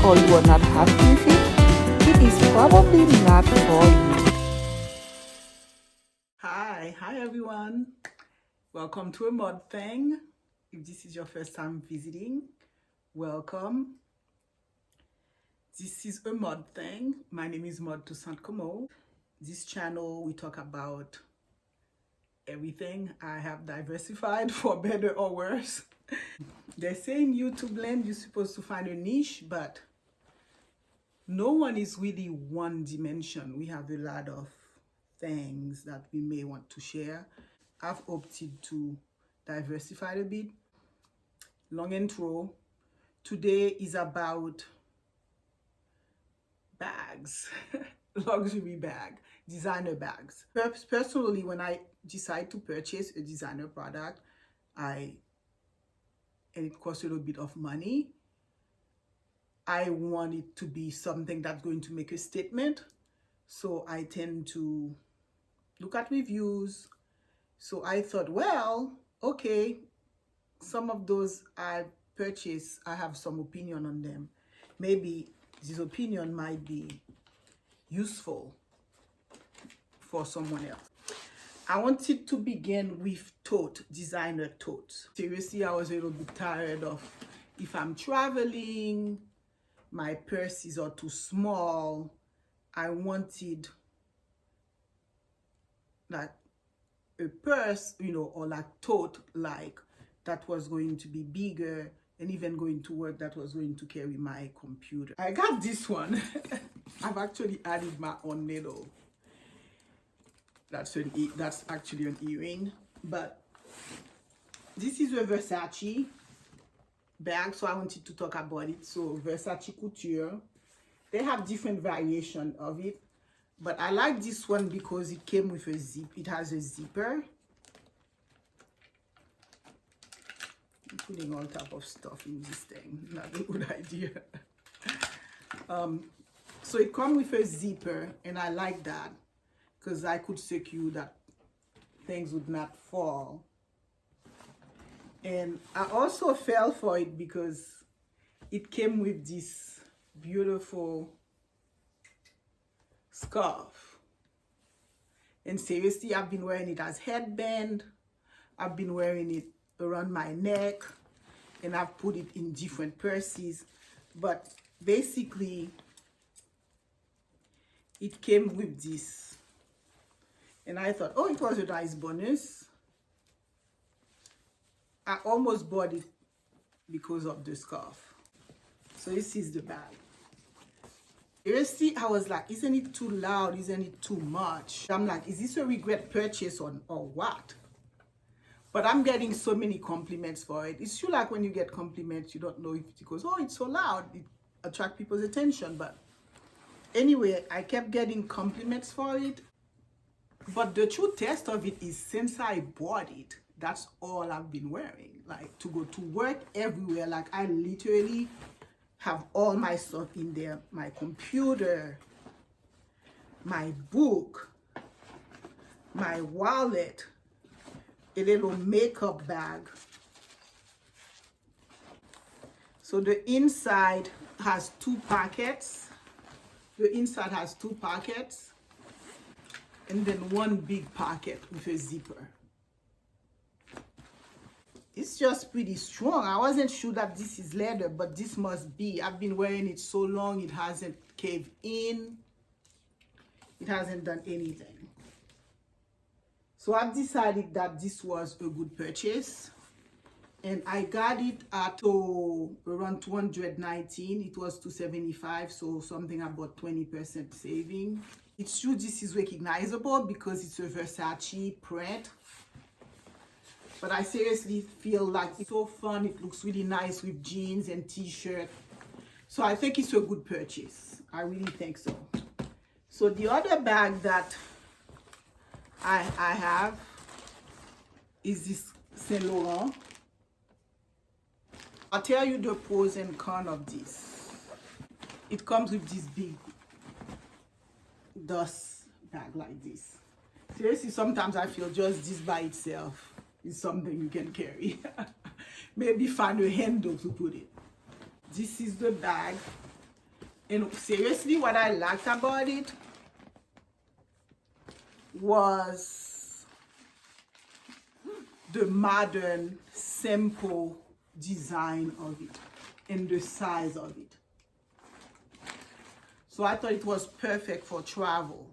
or you are not happy with it, it is probably not for you. Hi everyone. Welcome to a mod thing. If this is your first time visiting, welcome. This is a mod thing. My name is Mod Toussaint Como. This channel we talk about everything. I have diversified for better or worse. They're saying YouTube land, you're supposed to find a niche, but no one is really one dimension. We have a lot of things that we may want to share. I've opted to diversify a bit. Long intro. Today is about bags, luxury bag, designer bags. Personally, when I decide to purchase a designer product, and it costs a little bit of money, I want it to be something that's going to make a statement. So I tend to look at reviews. So I thought, well, okay, some of those I purchased, I have some opinion on them. Maybe this opinion might be useful for someone else. I wanted to begin with designer totes. Seriously, I was a little bit tired of, if I'm traveling, my purses are too small. I wanted like a purse, or like tote, like that was going to be bigger and even going to work, that was going to carry my computer. I got this one. I've actually added my own needle. That's actually an earring, but this is a Versace bag, so I wanted to talk about it. So Versace couture, they have different variation of it, but I like this one because it came with a zip. It has a zipper. I'm putting all type of stuff in this thing. Not a good idea. So it comes with a zipper, and I like that because I could secure that things would not fall. And I also fell for it because it came with this beautiful scarf. And seriously, I've been wearing it as headband. I've been wearing it around my neck, and I've put it in different purses. But basically, it came with this. And I thought, oh, it was a nice bonus. I almost bought it because of the scarf. So this is the bag. Seriously, I was like, isn't it too loud? Isn't it too much? I'm like, is this a regret purchase or what? But I'm getting so many compliments for it. It's true, like when you get compliments, you don't know if it goes, oh, it's so loud. It attracts people's attention. But anyway, I kept getting compliments for it. But the true test of it is, since I bought it, that's all I've been wearing. Like, to go to work everywhere. Like, I literally have all my stuff in there. My computer, my book, my wallet, a little makeup bag. So the inside has two pockets. The inside has two pockets. And then one big pocket with a zipper. It's just pretty strong. I wasn't sure that this is leather, but this must be. I've been wearing it so long, it hasn't caved in. It hasn't done anything. So I've decided that this was a good purchase. And I got it at around 219. It was 275, so something about 20% saving. It's true this is recognizable because it's a Versace print. But I seriously feel like it's so fun. It looks really nice with jeans and t-shirt. So I think it's a good purchase. I really think so. So the other bag that I have is this Saint Laurent. I'll tell you the pros and cons of this. It comes with this big dust bag like this. Seriously, sometimes I feel just this by itself is something you can carry. Maybe find a handle to put it. This is the bag. And seriously, what I liked about it was the modern, simple design of it and the size of it. So I thought it was perfect for travel.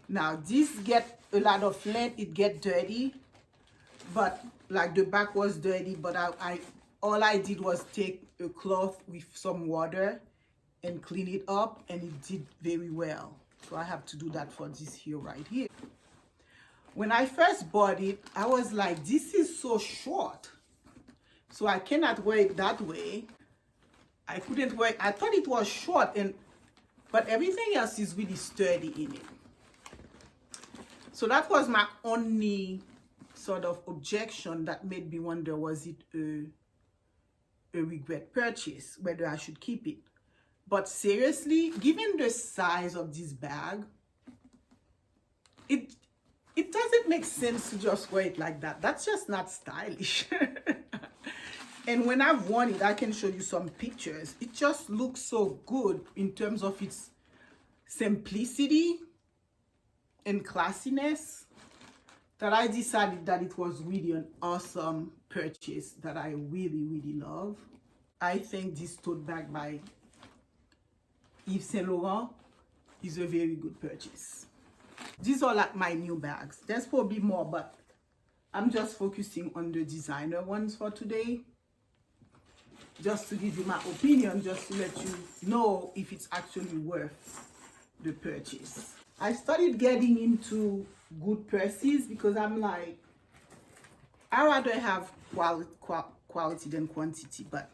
Now this get a lot of lint, it get dirty, but like the back was dirty, but all I did was take a cloth with some water and clean it up, and it did very well. So I have to do that for this here right here. When I first bought it, I was like, this is so short, so I cannot wear it that way. I couldn't wear it. I thought it was short, but everything else is really sturdy in it. So that was my only sort of objection that made me wonder, was it a regret purchase, whether I should keep it. But seriously, given the size of this bag, it doesn't make sense to just wear it like that. That's just not stylish. And when I've worn it, I can show you some pictures. It just looks so good in terms of its simplicity and classiness, that I decided that it was really an awesome purchase that I really, really love. I think this tote bag by Yves Saint Laurent is a very good purchase. These are like my new bags. There's probably more, but I'm just focusing on the designer ones for today, just to give you my opinion, just to let you know if it's actually worth the purchase. I started getting into good purses because I'm like, I rather have quality than quantity. But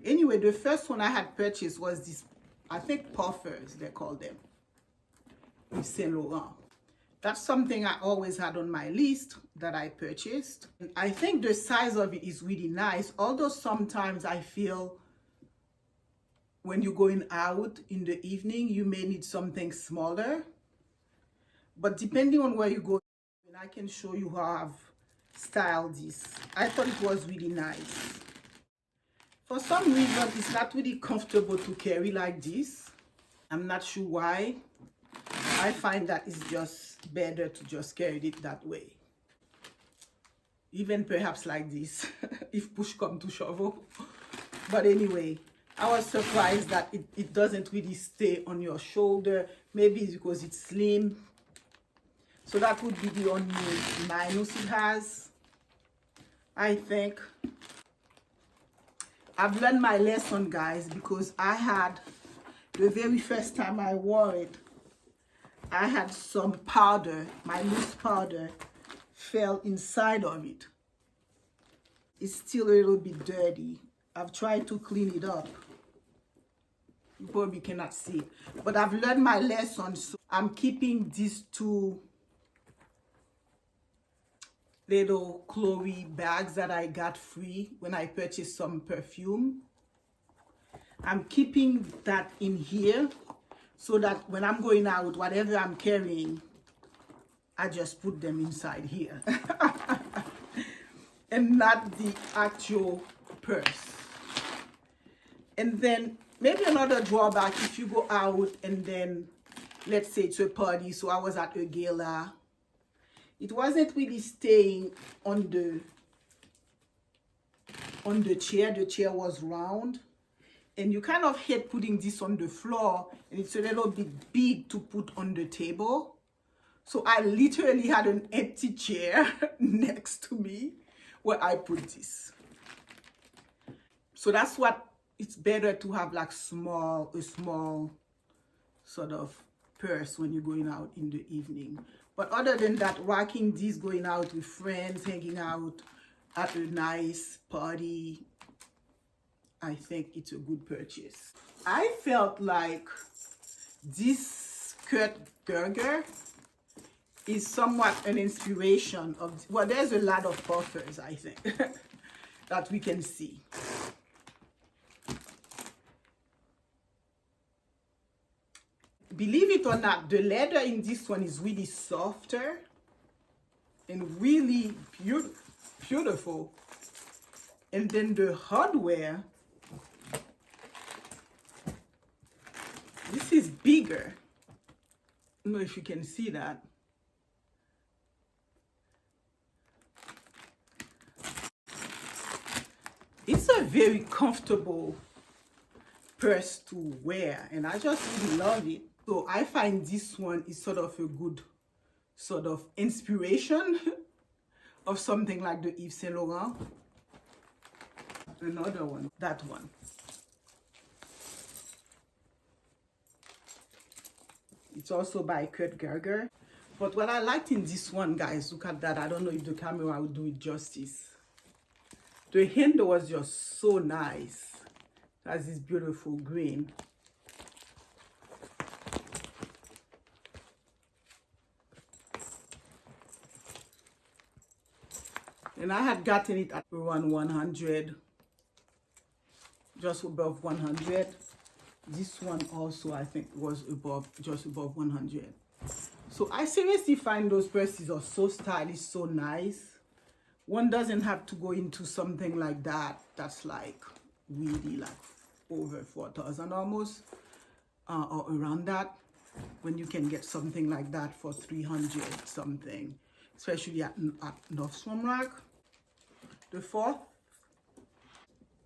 anyway, the first one I had purchased was this, I think puffers, they call them, Yves Saint Laurent. That's something I always had on my list that I purchased. And I think the size of it is really nice, although sometimes I feel when you're going out in the evening, you may need something smaller. But depending on where you go, and I can show you how I've styled this. I thought it was really nice. For some reason, it's not really comfortable to carry like this. I'm not sure why. I find that it's just better to just carry it that way. Even perhaps like this, if push come to shove. But anyway, I was surprised that it doesn't really stay on your shoulder. Maybe it's because it's slim. So that would be the only minus it has, I think. I've learned my lesson, guys, because I had, the very first time I wore it, I had some powder, my loose powder fell inside of it. It's still a little bit dirty. I've tried to clean it up. You probably cannot see it, but I've learned my lesson. So I'm keeping these two little Chloe bags that I got free when I purchased some perfume. I'm keeping that in here so that when I'm going out, whatever I'm carrying, I just put them inside here. And not the actual purse. And then maybe another drawback, if you go out and then, let's say it's a party, so I was at a gala, it wasn't really staying on the chair. The chair was round, and you kind of hate putting this on the floor, and it's a little bit big to put on the table. So I literally had an empty chair next to me where I put this. So that's what, it's better to have like a small sort of purse when you're going out in the evening. But other than that, rocking these, going out with friends, hanging out at a nice party, I think it's a good purchase. I felt like this Kurt Geiger is somewhat an inspiration of, well, there's a lot of puffers, I think, that we can see. Believe it or not, the leather in this one is really softer and really beautiful. And then the hardware This is bigger. I don't know if you can see that. It's a very comfortable purse to wear, and I just really love it. So I find this one is sort of a good sort of inspiration of something like the Yves Saint Laurent. Another one, that one. It's also by GEIGER. But what I liked in this one, guys, look at that. I don't know if the camera will do it justice. The handle was just so nice. It has this beautiful green. And I had gotten it at around 100, just above 100. This one also, I think, was above, just above 100. So I seriously find those purses are so stylish, so nice. One doesn't have to go into something like that. That's like really like over 4,000 almost, or around that. When you can get something like that for 300 something, especially at Nordstrom Rack. The fourth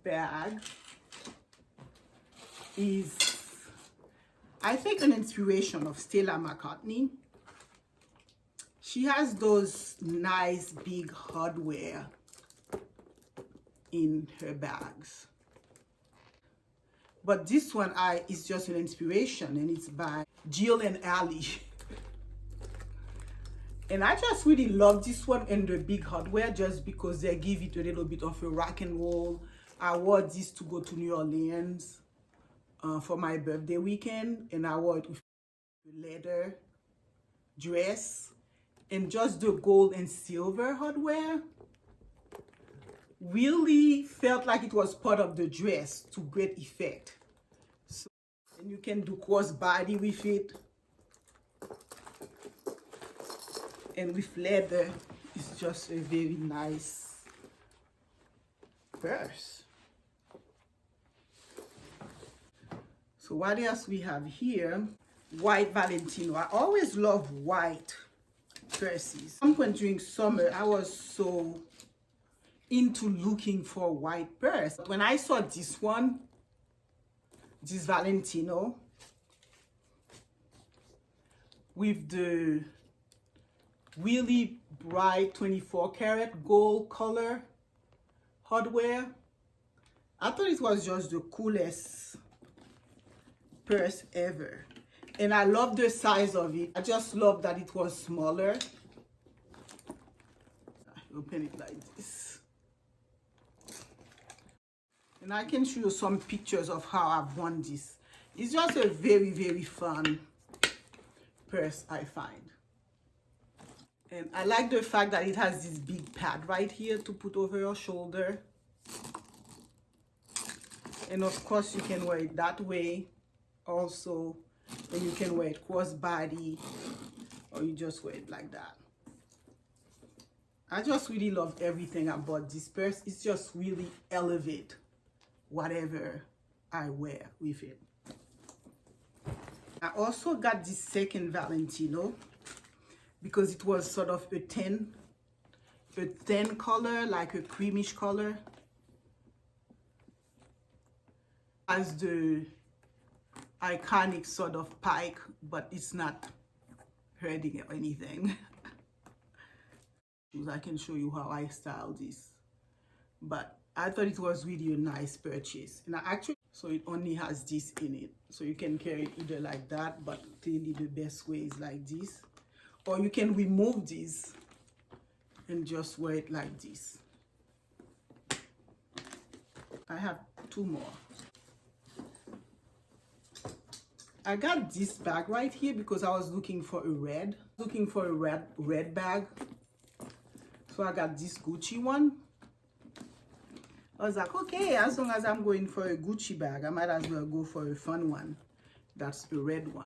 bag is, I think, an inspiration of Stella McCartney. She has those nice big hardware in her bags. But this one is just an inspiration, and it's by Jill and Ali. And I just really love this one and the big hardware just because they give it a little bit of a rock and roll. I wore this to go to New Orleans for my birthday weekend, and I wore it with a leather dress, and just the gold and silver hardware really felt like it was part of the dress to great effect. So, and you can do crossbody with it. And with leather, it's just a very nice purse. So what else we have here? White Valentino. I always love white purses. At some point during summer, I was so into looking for white purse. But when I saw this one, this Valentino, with the really bright 24 karat gold color hardware, I thought it was just the coolest purse ever. And I love the size of it. I just love that it was smaller. I open it like this. And I can show you some pictures of how I've worn this. It's just a very, very fun purse, I find. And I like the fact that it has this big pad right here to put over your shoulder. And of course you can wear it that way also. And you can wear it crossbody, or you just wear it like that. I just really love everything about this purse. It's just really elevate whatever I wear with it. I also got this second Valentino because it was sort of a tan color, like a creamish color. As the iconic sort of pike, but it's not hurting or anything. I can show you how I style this, but I thought it was really a nice purchase. And I actually, so it only has this in it, so you can carry it either like that, but clearly the best way is like this, or you can remove this and just wear it like this. I have two more. I got this bag right here because I was looking for a red bag. So I got this Gucci one. I was like, okay, as long as I'm going for a Gucci bag, I might as well go for a fun one. That's the red one.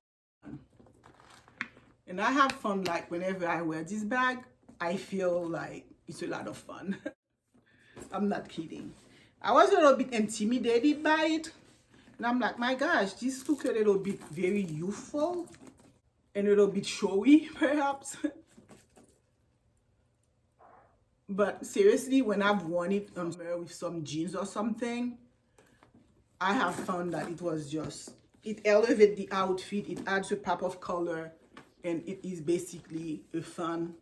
And I have fun, like whenever I wear this bag, I feel like it's a lot of fun. I'm not kidding. I was a little bit intimidated by it. And I'm like, my gosh, this look a little bit very youthful and a little bit showy, perhaps. But seriously, when I've worn it with some jeans or something, I have found that it was just, it elevates the outfit, it adds a pop of color, and it is basically a fun,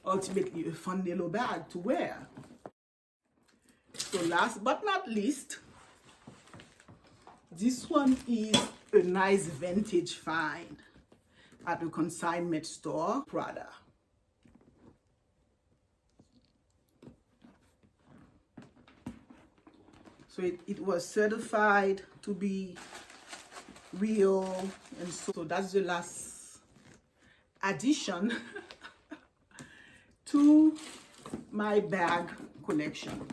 ultimately a fun little bag to wear. So last but not least, this one is a nice vintage find at a consignment store, Prada. So it was certified to be real, and so that's the last addition to my bag collection.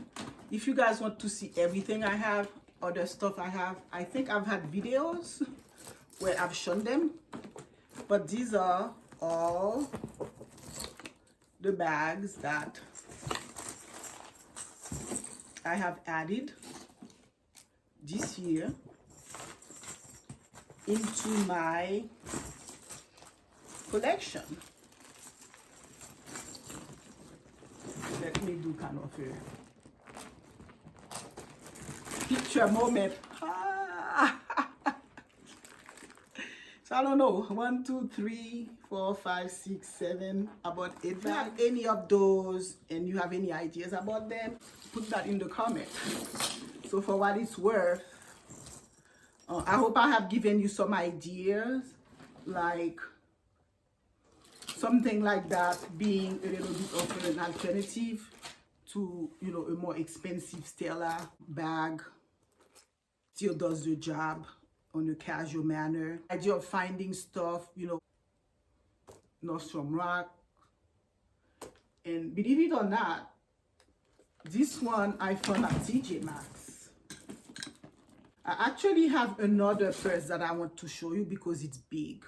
If you guys want to see everything I have, other stuff I have, I think I've had videos where I've shown them, but these are all the bags that I have added this year into my collection. Let me do kind of a picture moment. So I don't know, 1, 2, 3, 4, 5, 6, 7, about 8 bags. If you have any of those and you have any ideas about them, put that in the comment. So for what it's worth, I hope I have given you some ideas, like something like that being a little bit of an alternative to, you know, a more expensive Stella bag. Still does the job on a casual manner. Idea of finding stuff, you know, Nordstrom Rack. And believe it or not, this one I found at TJ Maxx. I actually have another purse that I want to show you because it's big.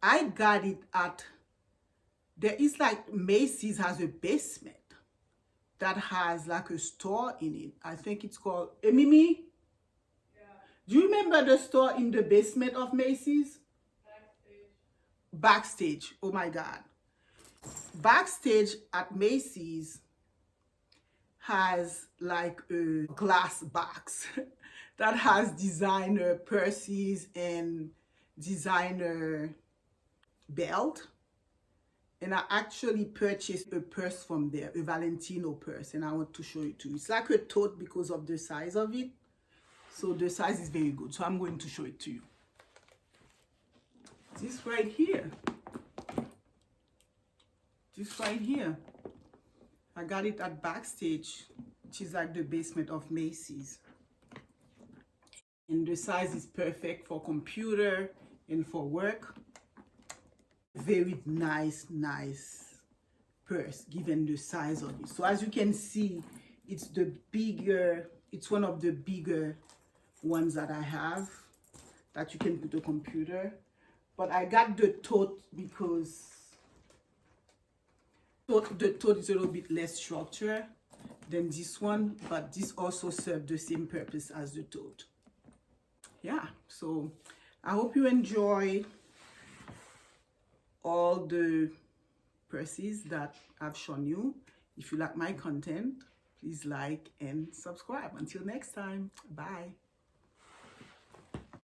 I got it at, there is like Macy's has a basement that has like a store in it. I think it's called Mimi. Yeah. Do you remember the store in the basement of Macy's? Backstage. Oh my God. Backstage at Macy's has like a glass box that has designer purses and designer belt. And I actually purchased a purse from there, a Valentino purse, and I want to show it to you. It's like a tote because of the size of it. So the size is very good. So I'm going to show it to you. This right here. This right here. I got it at Backstage, which is like the basement of Macy's. And the size is perfect for computer and for work. Very nice purse given the size of it. So as you can see, it's the bigger, it's one of the bigger ones that I have that you can put a computer. But I got the tote because the tote is a little bit less structure than this one, but this also serves the same purpose as the tote. Yeah, so I hope you enjoy all the purses that I've shown you. If you like my content, please like and subscribe. Until next time, bye.